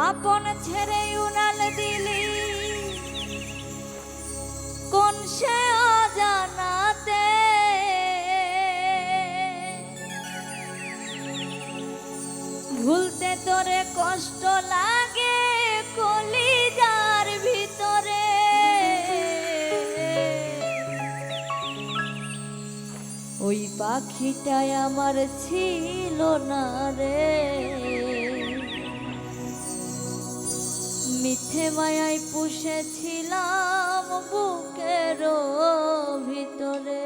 আপন ছেড়ে উড়াল দিলি কোন সে অজানাতে, ভুলতে তোরে কষ্ট লাগে কলিজার ভিতরে। ওই পাখিটাই আমার ছিল না রে, মিথ্যে মায়ায় পুষেছিলাম বুকের ভিতরে।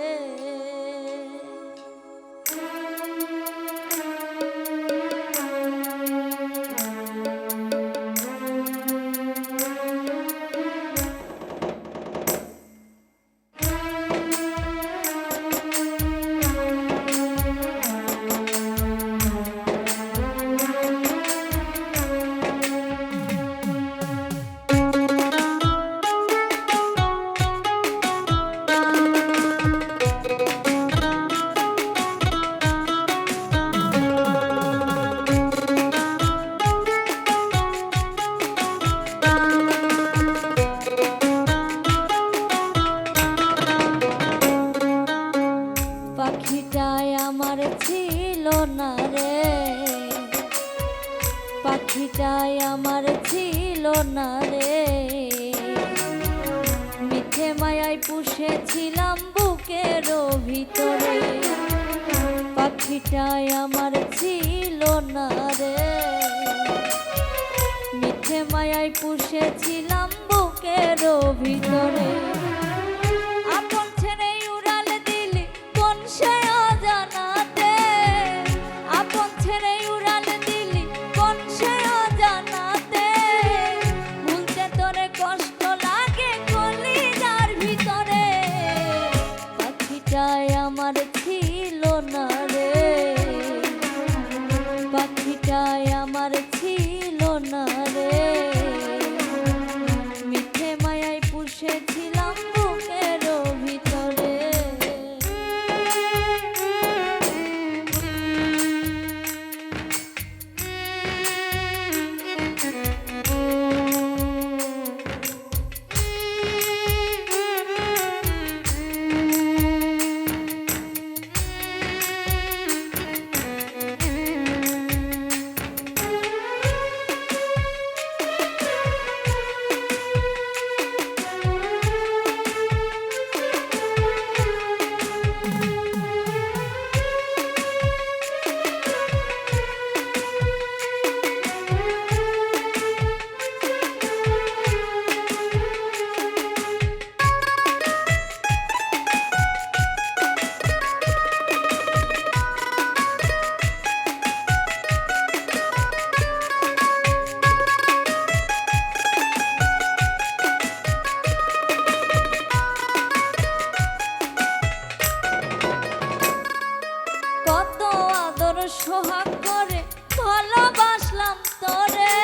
পাখিটাই আমার ছিল না রে, পাখিটাই আমার ছিল না রে, মিথ্যে মায়ায় পুষেছিলাম বুকের ভিতরে। পাখিটাই আমার ছিল না রে, মিথ্যে মায়ায় পুষেছিলাম বুকের ভিতরে। আমার ছিল না রে, পাখিটাই আমার ছিল না রে, মিথ্যে মায়ায় পুষেছিলাম বুকের ভিতরে। সোহাগ করে ভালোবাসলাম তোরে,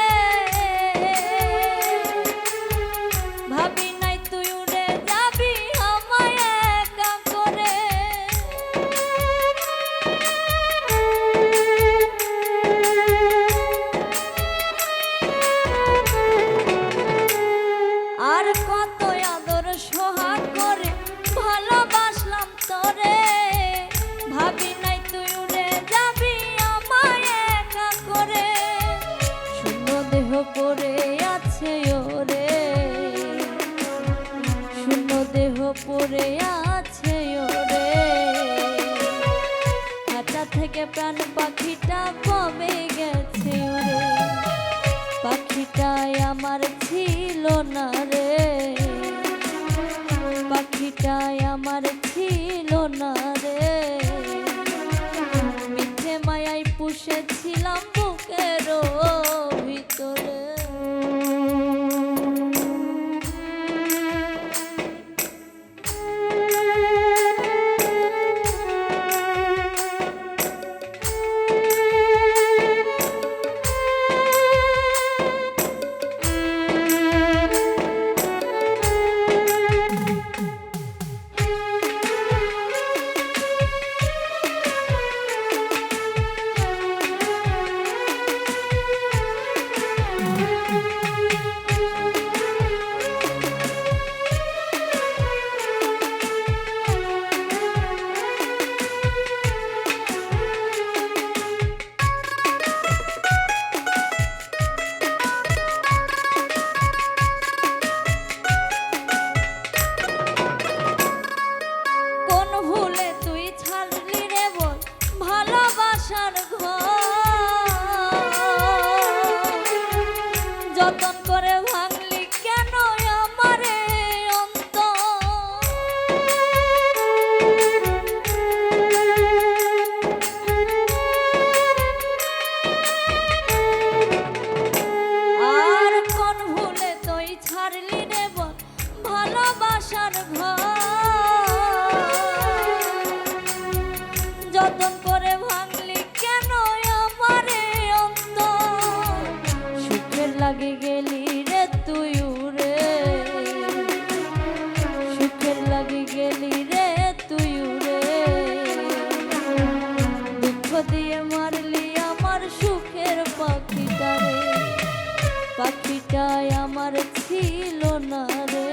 ভাবি নাই তুই উড়ে যাবি আমায় একা করে। আর কত আদর সোহাগ করে ভালোবাসলাম তোরে, ভাবি নাই তুই উড়ে যাবি আমায় একা করে। শূন্য দেহ পড়ে আছে ওরে, শূন্য দেহ পড়ে আছে ওরে, খাঁচা থেকে প্রাণ পাখিটা কমে গেছে ওরে। পাখিটাই আমার ছিল না রে, পাখিটাই আমার ছিল না রে, মিথ্যে মায়ায় পুষেছিলাম বুকের ভিতরে। বাসার ঘর যতন করে ভাঙলি কেন আমারে আর কোন ভুলে তুই ছাড়লি রে বল ভালোবাসার ঘর যতন করে ভাঙলি কেন আমারে অন্তর সুখের লাগে গেলি রে তুই উড়ে সুখের লাগে গেলি রে তুই উড়ে দুঃখ দিয়ে মারলি আমার সুখের পাখিটারে পাখিটাই আমার ছিল না রে